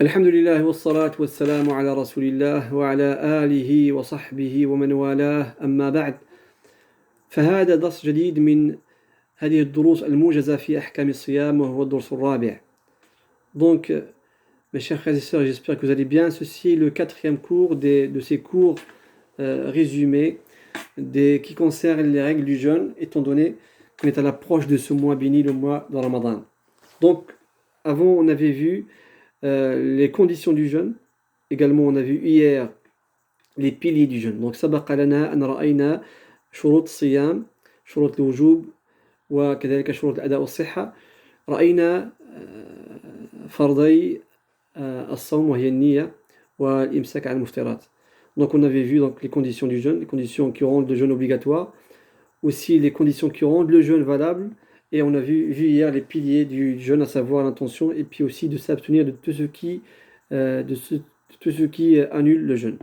الحمد لله والصلاة والسلام على رسول الله وعلى آله وصحبه ومن والاه أما بعد فهذا درس جديد من هذه الدروس الموجزة في أحكام الصيام وهو الدرس الرابع. Donc, mes chers frères et sœurs, j'espère que vous allez bien. Ceci est le quatrième cours de ces cours résumés qui concernent les règles du jeûne, étant donné qu'on est à l'approche de ce mois béni, le mois de Ramadan. Donc, avant, on avait vu les conditions du jeûne. Également, on a vu hier les piliers du jeûne. Donc, سبق لنا أن رأينا شروط الصيام، شروط الوجوب، وكذلك شروط الأداء والصحة. رأينا فرضي الصوم وهي النية والإمساك عن المفطرات. Donc, on avait vu donc, les conditions du jeûne, les conditions qui rendent le jeûne obligatoire, aussi les conditions qui rendent le jeûne valable. Et on a vu hier les piliers du jeûne, à savoir l'intention, et puis aussi de s'abstenir de tout ce qui annule le jeûne.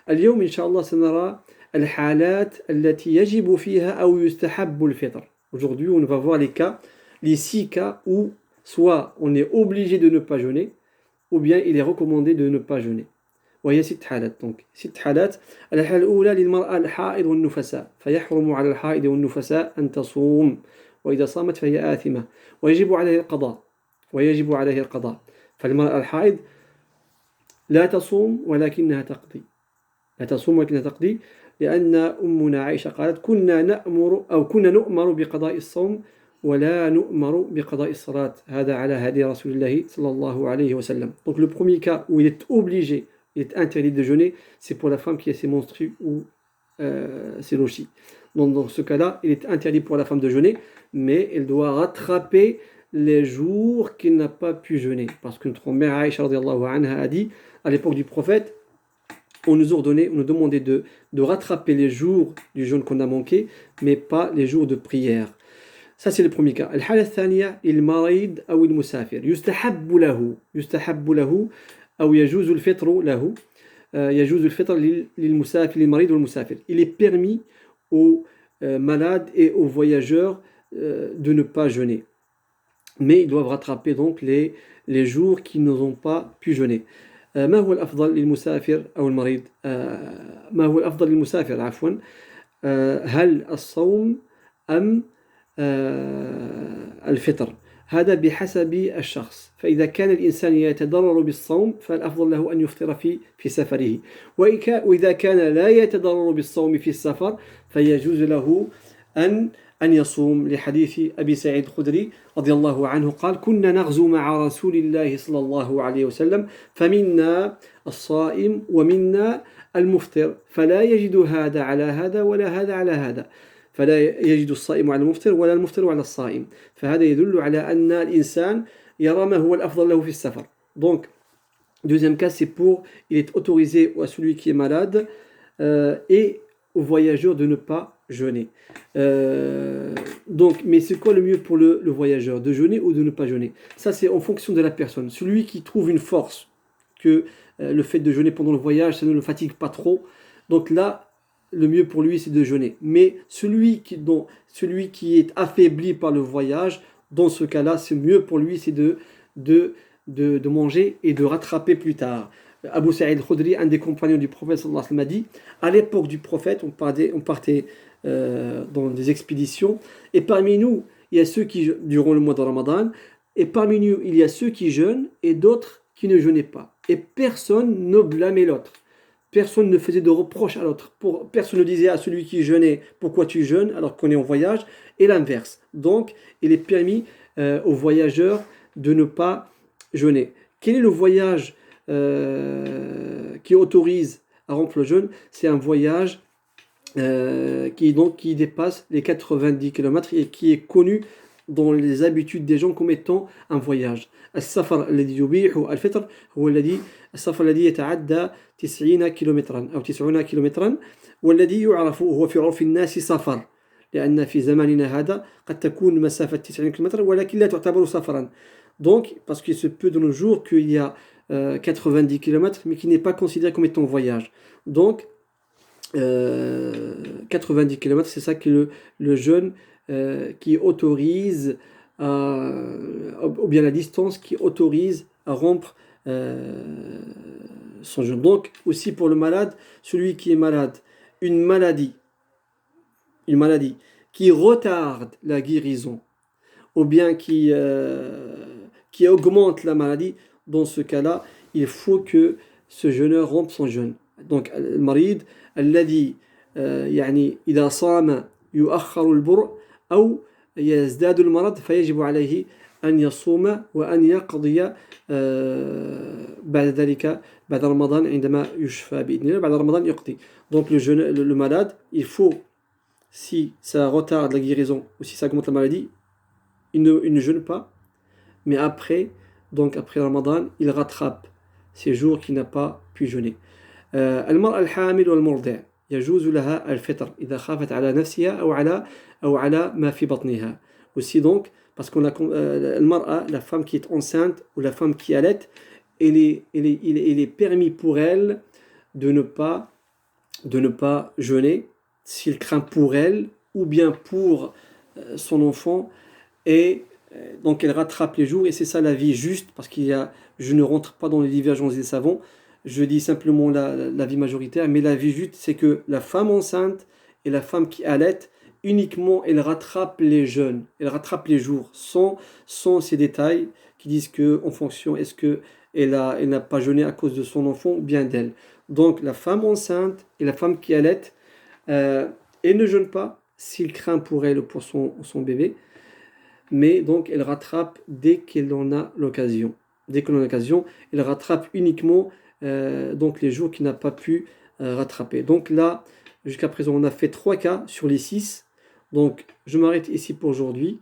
اليوم إن شاء الله سنرى الحالات التي يجب فيها أو يستحب الفطر. Aujourd'hui, on va voir les 6 cas où soit on est obligé de ne pas jeûner, ou bien il est recommandé de ne pas jeûner. وهي 6 حالات. Donc 6 حالات. الحالة الأولى للمرأة الحائض والنفساء، فيحرم على الحائض والنفساء أن تصوم، وإذا صامت فهي آثمة ويجب عليه القضاء. فالمرأة الحائض لا تصوم ولكنها تقضي، لأن أمنا عائشة قالت كنا نؤمر بقضاء الصوم ولا نؤمر بقضاء الصلاة. هذا على هدي رسول الله صلى الله عليه وسلم. Donc le premier cas où il est obligé, il est interdit de jeûner, c'est pour la femme qui a ses menstrues ou ses lochis. Donc dans ce cas-là, il est interdit pour la femme de jeûner, mais elle doit rattraper les jours qu'elle n'a pas pu jeûner. Parce que notre mère Aïcha radiyallahu anha a dit, à l'époque du prophète, on nous demandait de rattraper les jours du jeûne qu'on a manqué, mais pas les jours de prière. Ça c'est le premier cas. الحالة الثانية المريض أو المسافر يستحب له أو يجوز الفطر له. يجوز الفطر للمريض والمسافر. Il est permis aux malades et aux voyageurs de ne pas jeûner. Mais ils doivent rattraper donc les jours qu'ils n'ont pas pu jeûner. ما هو الأفضل للمسافر أو المريض؟ ما هو الأفضل للمسافر عفوا؟ هل الصوم أم الفطر؟ هذا بحسب الشخص. فإذا كان الإنسان يتضرر بالصوم فالأفضل له أن يفطر في سفره، وإذا كان لا يتضرر بالصوم في السفر فيجوز له أن يصوم، لحديث أبي سعيد الخدري رضي الله عنه قال كنا نغزو مع رسول الله صلى الله عليه وسلم فمنا الصائم ومنا المفطر فلا يجد هذا على هذا ولا هذا على هذا، فلا يجد الصائم على المفطر ولا المفطر على الصائم. فهذا يدل على أن الإنسان يرى ما هو الأفضل له في السفر. Donc, deuxième cas, c'est il est autorisé à celui qui est malade et aux voyageurs de ne pas jeûner. Donc, mais c'est quoi le mieux pour le voyageur, de jeûner ou de ne pas jeûner? Ça, c'est en fonction de la personne. Celui qui trouve une force, que le fait de jeûner pendant le voyage, ça ne le fatigue pas trop. Donc là, le mieux pour lui, c'est de jeûner. Mais celui qui est affaibli par le voyage, dans ce cas-là, c'est mieux pour lui, c'est de manger et de rattraper plus tard. Abu Sa'id al-Khudri, un des compagnons du prophète sallallahu alayhi wa sallam, a dit, à l'époque du prophète, on partait dans des expéditions, et parmi nous, il y a ceux qui, durant le mois de Ramadan, et parmi nous, il y a ceux qui jeûnent et d'autres qui ne jeûnaient pas. Et personne ne blâmait l'autre. Personne ne faisait de reproche à l'autre. Personne ne disait à celui qui jeûnait pourquoi tu jeûnes alors qu'on est en voyage, et l'inverse. Donc, il est permis aux voyageurs de ne pas jeûner. Quel est le voyage qui autorise à rompre le jeûne? C'est un voyage qui dépasse les 90 km et qui est connu dans les habitudes des gens comme étant un voyage. السفر الذي يبيح الفطر هو السفر الذي يتعدى 90 كيلومترا أو 90 كيلومترا، والذي يعرف هو في عرف الناس سفر، لأن في زماننا هذا قد تكون مسافة 90 كيلومتر ولكن لا تعتبر سفرا. Donc, parce qu'il se peut de nos jours qu'il y a 90 km, mais qui n'est pas considéré comme étant voyage. Donc, 90 km, c'est ça que le jeûne qui autorise, ou bien la distance qui autorise à rompre son jeûne. Donc, aussi pour le malade, celui qui est malade, une maladie qui retarde la guérison, ou bien qui augmente la maladie, dans ce cas-là, il faut que ce jeûneur rompe son jeûne. Donc, المريض الذي يعني إذا صام يؤخر البرء أو يزداد المرض فيجب عليه أن يصوم وأن يقضي بعد ذلك بعد رمضان عندما يشفى بإذن الله بعد رمضان يقضي. Donc le malade, il faut, si ça retarde la guérison ou si ça augmente la maladie, il ne jeûne pas, mais après, donc après Ramadan, il rattrape ces jours qu'il n'a pas pu jeûner. المرأة الحامل والمرضع يجوز لها الفطر إذا خافت على نفسها أو على ما في بطنها. Aussi donc, parce qu'on a la femme qui est enceinte ou la femme qui allait, il est permis pour elle de ne pas jeûner s'il craint pour elle ou bien pour son enfant, et donc elle rattrape les jours, et c'est ça la vie juste, parce je ne rentre pas dans les divergences des savants, je dis simplement la vie majoritaire, mais la vie juste, c'est que la femme enceinte et la femme qui allait, uniquement elle rattrape les jeûnes, elle rattrape les jours, sans ces détails qui disent que en fonction, est-ce que elle n'a pas jeûné à cause de son enfant ou bien d'elle. Donc la femme enceinte et la femme qui allait, elle ne jeûne pas s'il craint pour elle ou pour son bébé, mais donc elle rattrape dès qu'elle en a l'occasion. Dès qu'elle en a l'occasion, elle rattrape uniquement donc les jours qu'il n'a pas pu rattraper. Donc là, jusqu'à présent, on a fait 3 cas sur les 6. Donc je m'arrête ici pour aujourd'hui,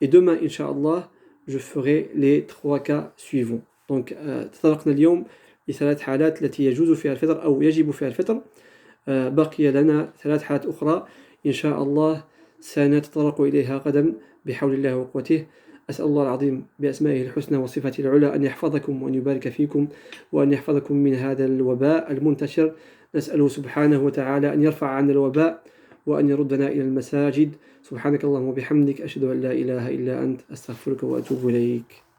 et demain, Inch'Allah, je ferai les 3 cas suivants. Donc تطرقنا اليوم ل3 حالات التي يجوز فيها الفطر أو يجب فيها الفطر. بقي لنا 3 حالات أخرى إن شاء الله سنتطرق إليها غدا بحول الله وقوته. أسأل الله العظيم بأسمائه الحسنى وصفاته العلى أن يحفظكم وأن يبارك فيكم وأن يحفظكم من هذا الوباء المنتشر. نسأله سبحانه وتعالى أن يرفع عنا الوباء وأن يردنا إلى المساجد. سبحانك اللهم وبحمدك أشهد أن لا إله إلا أنت أستغفرك وأتوب إليك.